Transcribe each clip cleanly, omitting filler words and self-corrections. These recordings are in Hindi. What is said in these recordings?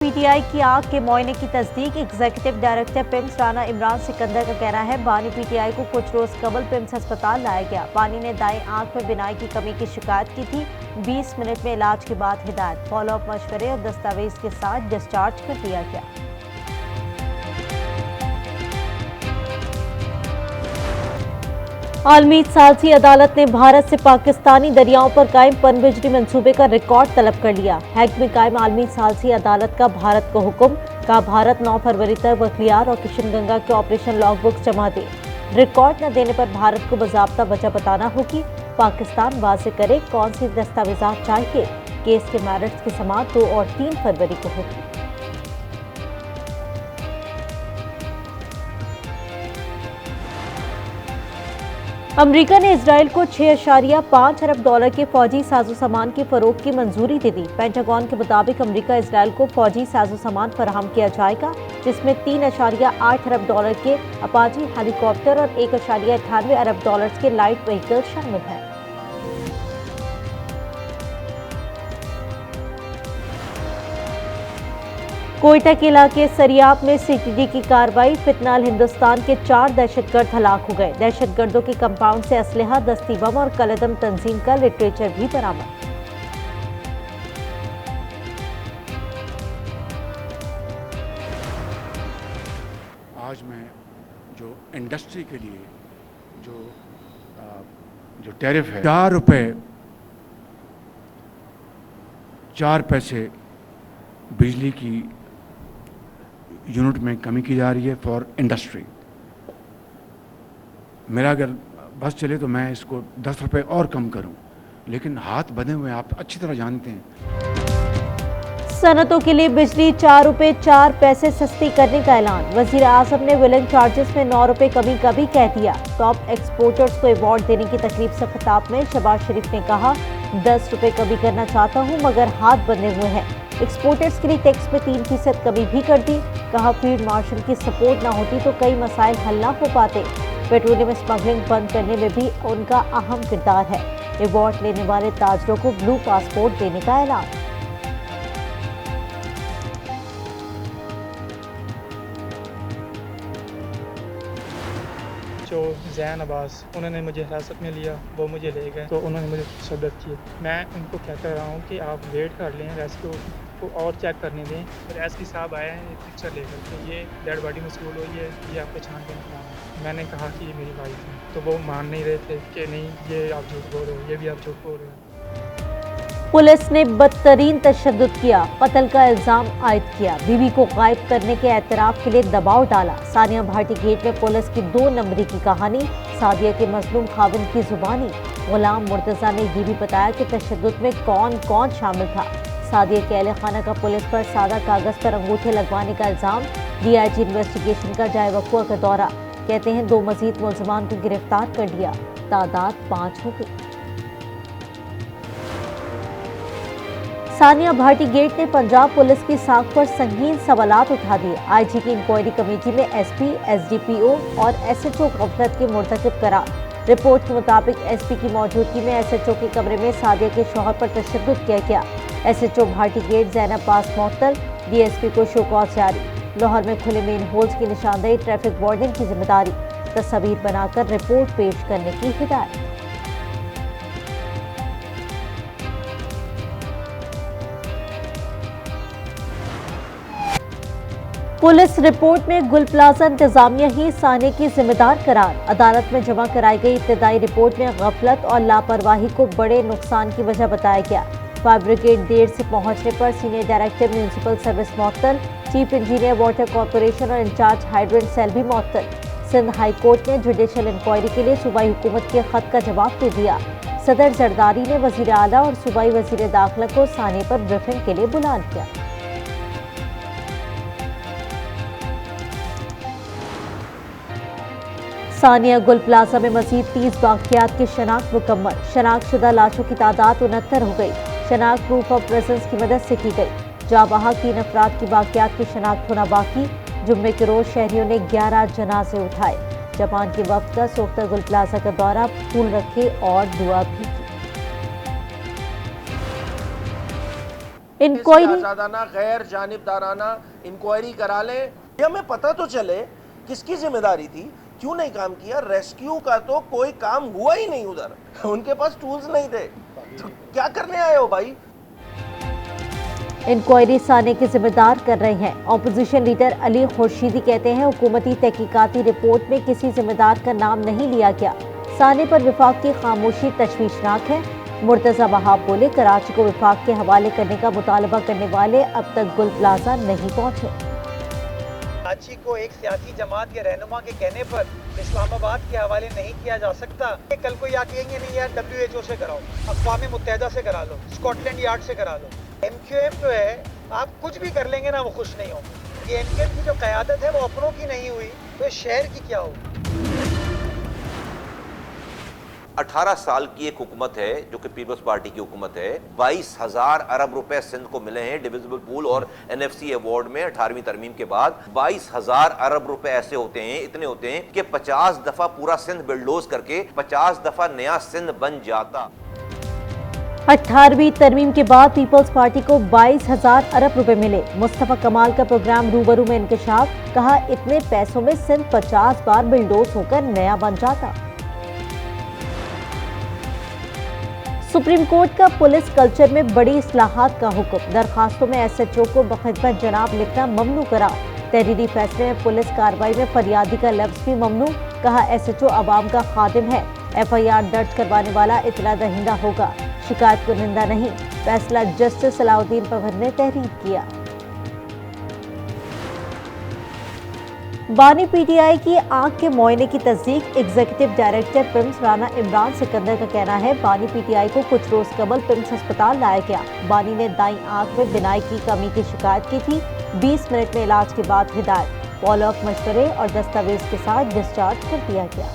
पीटीआई की आंख के मुआयने की तस्दीक। Executive director PIMS Rana Imran Sikandar का कहना है, बानी पीटीआई को कुछ रोज कबल पिम्स अस्पताल लाया गया। बानी ने दाएं आंख में बिनाई की कमी की शिकायत की थी। 20 मिनट में इलाज के बाद हिदायत, फॉलोअप मशवरे और दस्तावेज के साथ डिस्चार्ज कर दिया गया। आलमी सालसी अदालत ने भारत से पाकिस्तानी दरियाओं पर कायम पनबिजली मंसूबे का रिकॉर्ड तलब कर लिया। हैग में कायम आलमी सालसी अदालत का भारत को हुक्म, का भारत 9 फरवरी तक बखलियार और किशनगंगा के ऑपरेशन लॉगबुक्स जमा दे। रिकॉर्ड न देने पर भारत को बाज़ाब्ता वजह बताना होगी। पाकिस्तान वाज़ेह करे कौन सी दस्तावेजात चाहिए। केस के मैरिट्स की समाअत 2 और 3 फरवरी को होगी। अमेरिका ने इजराइल को $6.5 अरब के फौजी साजो सामान की फरोख्त की मंजूरी दे दी। पेंटागन के मुताबिक अमेरिका इजराइल को फौजी साजो सामान फराहम किया जाएगा, जिसमें $3.8 अरब के अपाची हेलीकॉप्टर और $1.98 अरब के लाइट व्हीकल शामिल हैं। कोयटा के इलाके सरियाब में सीटीडी की कार्रवाई। फितनाल हिंदुस्तान के 4 दहशतगर्द हलाक हो गए। दहशतगर्दों के कंपाउंड से असलहा, दस्ती बम और कलदम तंजीम का लिटरेचर भी बरामद। आज मैं जो इंडस्ट्री के लिए जो टैरिफ है, ₹4 बिजली की यूनिट में कमी की जा रही है फॉर इंडस्ट्री। मेरा अगर बस चले तो मैं इसको ₹10 और कम करूं, लेकिन हाथ बंधे हुए आप अच्छी तरह जानते हैं। सनतों के लिए बिजली ₹4.04 सस्ती करने का ऐलान। वजीर आजम ने विलिंग चार्जेस में ₹9 कमी का भी कह दिया। टॉप एक्सपोर्टर्स को अवार्ड देने की तकरीब से खिताब में शहबाज शरीफ ने कहा, ₹10 कमी करना चाहता हूं मगर हाथ बंधे हुए हैं। एक्सपोर्टर्स के लिए टैक्स में 3% कमी भी कर दी। कहा, फील्ड मार्शल की सपोर्ट ना होती तो कई मसाइल हल ना हो पाते। पेट्रोलियम स्मगलिंग बंद करने में भी उनका अहम किरदार है। अवार्ड लेने वाले ताजरों को ब्लू पासपोर्ट देने का ऐलान। जो जैन अब्बास, उन्होंने मुझे हिरासत में लिया, वो मुझे ले गए तो उन्होंने मुझे तशद्दुद किए। मैं उनको कहता रहा हूँ कि आप वेट कर लें, रेस्क्यू को और चेक करने दें। और एसपी साहब आए हैं पिक्चर लेकर के, ये डेड बॉडी मसूल हुई है, ये आपको छानबीन कराना है। मैंने कहा कि ये मेरी वाइफ है, तो वो मान नहीं रहे थे कि नहीं ये आप झूठ बोल रहे हो, ये भी आप झूठ बोल रहे हो। पुलिस ने बदतरीन तशद्दुद किया, कत्ल का इल्जाम आयद किया। बीवी को गायब करने के एतराफ के लिए दबाव डाला। सानिया भाटी गेट में पुलिस की 2 नंबरी की कहानी। सादिया के मजलूम खाविंद की जुबानी। गुलाम मुर्तजा ने यह भी बताया कि तशद्दुद में कौन कौन शामिल था। सादिया के अहले खाना का पुलिस पर सादा कागज पर अंगूठे लगवाने का इल्जाम। डीआईजी इन्वेस्टिगेशन का जाए वक़्वा का दौरा। कहते हैं 2 मजीद मुल्ज़िमान को गिरफ्तार कर लिया, तादाद 5 हो गई। सानिया भाटी गेट ने पंजाब पुलिस की साख पर संगीन सवालात उठा दिए। आईजी की इंक्वायरी कमेटी में एसपी, एसडीपीओ और एसएचओ गफलत के मुर्तकिब करार। रिपोर्ट के मुताबिक एसपी की मौजूदगी में एसएचओ के कमरे में सादिया के शौहर पर तशद्दुद किया गया। एसएचओ भाटी गेट ज़ैनब पास मुअत्तल। डीएसपी को शो कॉज जारी। लाहौर में खुले मेन होल्स की निशानदेही, ट्रैफिक वार्डन की जिम्मेदारी। तस्वीर बनाकर रिपोर्ट पेश करने की हिदायत। पुलिस रिपोर्ट में गुल प्लाजा इंतजामिया ही साने की जिम्मेदार करार। अदालत में जमा कराई गई इब्तदाई रिपोर्ट में गफलत और लापरवाही को बड़े नुकसान की वजह बताया गया। फायर ब्रिगेड देर से पहुंचने पर सीनियर डायरेक्टर म्यूनिसिपल सर्विस मुअत्तल, चीफ इंजीनियर वाटर कॉरपोरेशन और इंचार्ज हाइड्रेंट सेल भी मुअत्तल। सिंध हाई कोर्ट ने जुडिशल इंक्वायरी के लिए सूबाई हुकूमत के खत का जवाब दे दिया। सदर जरदारी ने वजीर आला और सूबाई वजीर दाखिला को साने पर ब्रीफिंग के लिए बुला लिया। सानिया गुल प्लाजा में मजीद 30 वाक़ियात की शनाख्त मुकम्मल। शनाख्तशुदा लाशों की तादाद 69 हो गई। शनाख्त प्रूफ ऑफ प्रेजेंस की मदद से की गई। जाबाहा 3 अफराद की वाक़ियात की शनाख्त होना बाकी। जुम्मे के रोज शहरियों ने 11 जनाजे उठाए। जापान के वफ्द का सोख्ता गुल प्लाजा का दौरा, फूल रखे और दुआ भी की। इंक्वायरी आजादाना गैर जानिबदाराना इंक्वायरी करा लें, ये हमें पता तो चले किसकी जिम्मेदारी थी, क्यों नहीं काम किया। रेस्क्यू का तो कोई काम हुआ ही नहीं उधर, उनके पास टूल्स नहीं थे, तो क्या करने आए हो भाई। इंक्वायरी साने के जिम्मेदार कर रहे हैं। ऑपोजिशन लीडर अली खुर्शीदी कहते हैं हुकूमती तहकीकाती रिपोर्ट में किसी जिम्मेदार का नाम नहीं लिया गया। साने पर विफाक की खामोशी तशवीशनाक है। मुर्तजा वहाब बोले कराची को विफाक के हवाले करने का मुतालबा करने वाले अब तक गुल प्लाजा नहीं पहुंचे। कराची को एक सियासी जमात के रहनुमा के कहने पर इस्लामाबाद के हवाले नहीं किया जा सकता। कल को या कहेंगे नहीं यार WHO से कराओ, अक़वाम मुत्तहिदा से करा लो, स्कॉटलैंड यार्ड से करा लो। MQM जो है आप कुछ भी कर लेंगे ना वो खुश नहीं होंगे। ये MQM की जो क़यादत है वो अपनों की नहीं हुई तो शहर की क्या होगी। 18 साल की एक हुकूमत है जो कि पीपल्स पार्टी की हुकूमत है। 22,000 अरब रुपए सिंध को मिले हैं डिविजिबल पूल और NFC अवार्ड में 18वीं तरमीम के बाद। 22,000 अरब रुपए ऐसे होते हैं, इतने होते हैं कि 50 दफा पूरा सिंध बिल्डोज करके 50 दफा नया सिंध बन जाता। 18वीं तरमीम के बाद पीपल्स पार्टी को 22,000 अरब रुपए मिले। मुस्तफा कमाल का प्रोग्राम रूबरू में इंकशाफ, कहा इतने पैसों में सिंध 50 बार बिल्डोज होकर नया बन जाता। सुप्रीम कोर्ट का पुलिस कल्चर में बड़ी इस्लाहात का हुक्म, दरखास्तों में SHO को बखिदमत जनाब लिखना ममनू करा। तहरीरी फैसले में पुलिस कार्रवाई में फरियादी का लफ्ज भी ममनू, कहा SHO अवाम का खादिम है, FIR दर्ज करवाने वाला इतला दहिंदा होगा, शिकायत को निंदा नहीं। फैसला जस्टिस सलाउद्दीन पवन ने तहरीर किया। बानी PTI की आंख के मुआयने की तस्दीक, executive director PIMS Rana Imran Sikandar का कहना है बानी PTI को कुछ रोज कबल पिम्स अस्पताल लाया गया। बानी ने दाईं आंख में बिनाई की कमी की शिकायत की थी। 20 मिनट में इलाज के बाद हिदायत, फॉलोअप मशवरे और दस्तावेज के साथ डिस्चार्ज कर दिया गया।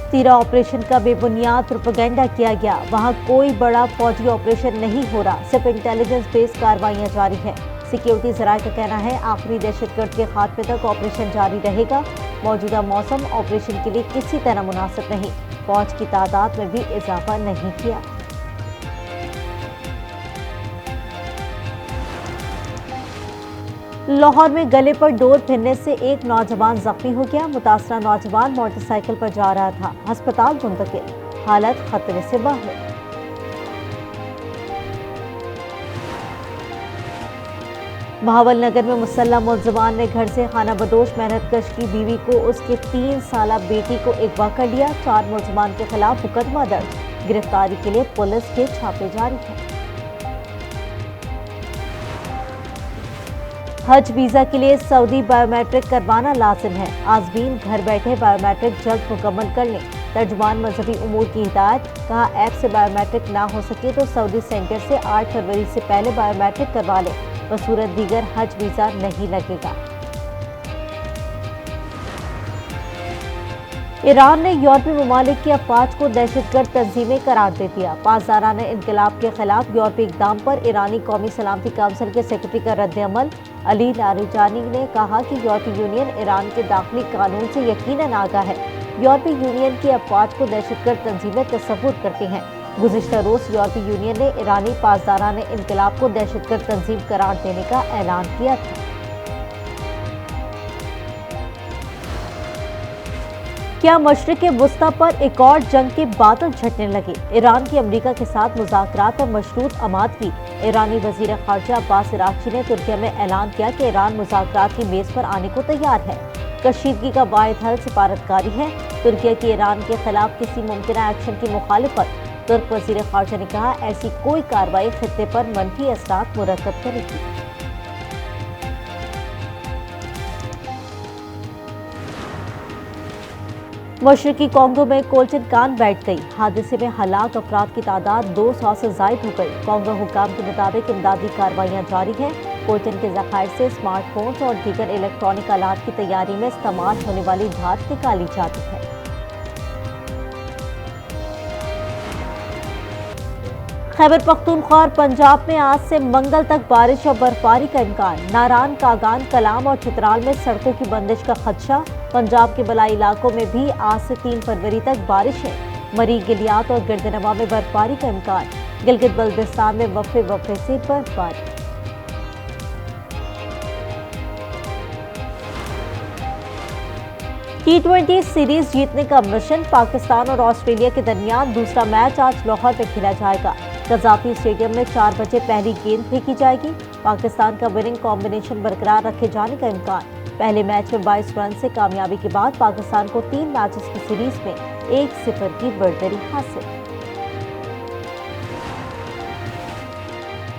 तीरा ऑपरेशन का बेबुनियाद प्रोपेगेंडा किया गया, वहां कोई बड़ा फौजी ऑपरेशन नहीं हो रहा, सिर्फ इंटेलिजेंस बेस्ड कार्रवाइयां जारी हैं। सिक्योरिटी जराये का कहना है आखिरी दहशतगर्द के खात्मे तक ऑपरेशन जारी रहेगा। मौजूदा मौसम ऑपरेशन के लिए किसी तरह मुनासिब नहीं, फौज की तादाद में भी इजाफा नहीं किया। लाहौर में गले पर डोर फिरने से एक नौजवान जख्मी हो गया। मुतासरा नौजवान मोटरसाइकिल पर जा रहा था, अस्पताल मुंतकिल, हालत खतरे से बाहर। बहावल नगर में मुसल्लह मुलजमान ने घर से खाना बदोश मेहनतकश की बीवी को उसके 3 साला बेटी को अगवा कर लिया। 4 मुलजमान के खिलाफ मुकदमा दर्ज, गिरफ्तारी के लिए पुलिस के छापे जारी हैं। हज वीजा के लिए सऊदी बायोमेट्रिक करवाना लाजिम है। आज़मीन घर बैठे बायोमेट्रिक जल्द मुकम्मल कर लें। तर्जुमान मजहबी उमूर की हिदायत, कहा ऐप से बायोमेट्रिक ना हो सके तो सऊदी सेंटर से 8 फरवरी से पहले बायोमेट्रिक करवा लें, बसूरत दीगर हज वीजा नहीं लगेगा। ईरान ने यूरोपीय ममालिक की अफवाज को दहशतगर्द तंजीमें करार दे दिया। पासदाराना इनकलाब के खिलाफ यूरोपीय इक़दाम पर ईरानी कौमी सलामती काउंसिल के सेक्रेटरी का रद्द-ए-अमल। अली लारिजानी ने कहा कि यूरोपीय यूनियन ईरान के दाखिली कानून से यकीनन आगाह है। यूरोपीय यूनियन की अफवाज को दहशतगर्द तंजीमें तस्वुर करते हैं। गुज़िश्ता रोज़ यूरोपीय यूनियन ने ईरानी पासदाराना इनकलाब को दहशतगर्द तंजीम करार देने का ऐलान किया था। क्या मशरिक़ वुस्ता पर एक और जंग के बादल छटने लगे? ईरान की अमेरिका के साथ मुज़ाकरात पर मशरूत आमादगी। ईरानी वज़ीर ख़ारजा अब्बास इराक़ची ने तुर्किया में ऐलान किया कि ईरान मुज़ाकरात की मेज़ पर आने को तैयार है। कशीदगी का वाहिद हल सिफारतकारी है। तुर्किया की ईरान के खिलाफ किसी मुमकिन एक्शन की मुखालिफत। तुर्क वज़ीर ख़ारजा ने कहा ऐसी कोई कार्रवाई खित्ते पर मनफी असरात मुरतब करेगी। मशरकी कोंगो में कोल्टन कान बैठ गई। हादसे में हलाक अफराद की तादाद 200 से जायद हो गई। कोंगो हुकाम के मुताबिक इमदादी कार्रवाइयाँ जारी हैं। कोल्टन के ज़खायर से स्मार्टफोन्स और दीगर इलेक्ट्रॉनिक आलात की तैयारी में इस्तेमाल होने वाली धात निकाली जाती है। खैबर पख्तूनख्वा और पंजाब में आज से मंगल तक बारिश और बर्फबारी का इम्कान। नारान, कागान, कलाम और चित्राल में सड़कों की बंदिश का खदशा। पंजाब के बलाई इलाकों में भी आज से 3 फरवरी तक बारिश है। मरी गिलियात और गिरदनवा में बर्फबारी का इम्कान। गिलगित बल्तिस्तान में वफ़े से बर्फबारी। T20 सीरीज जीतने का मिशन। पाकिस्तान और ऑस्ट्रेलिया के दरमियान दूसरा मैच आज लाहौर में खेला जाएगा। कज़ाफी स्टेडियम में 4 बजे पहली गेंद फेंकी जाएगी। पाकिस्तान का विनिंग कॉम्बिनेशन बरकरार रखे जाने का इम्कान। पहले मैच में 22 रन से कामयाबी के बाद पाकिस्तान को 3 मैचेस की सीरीज में 1-0 की बढ़तरी हासिल।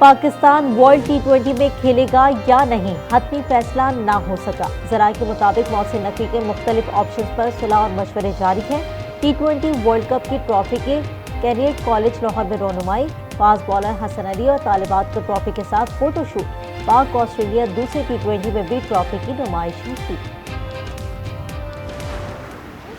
पाकिस्तान वर्ल्ड T20 में खेलेगा या नहीं, हतमी फैसला ना हो सका। जराये के मुताबिक मौसम नकी के मुख्तलिफ ऑप्शन पर सुलह और मशवरे जारी हैं। T20 वर्ल्ड कप की ट्रॉफी के कैरियर कॉलेज लाहौर में रोनुमाई। फास्ट बॉलर हसन अली और तालिबात को ट्रॉफी के साथ फोटोशूट। पाक ऑस्ट्रेलिया दूसरे T20 में भी ट्रॉफी की नुमाइश की।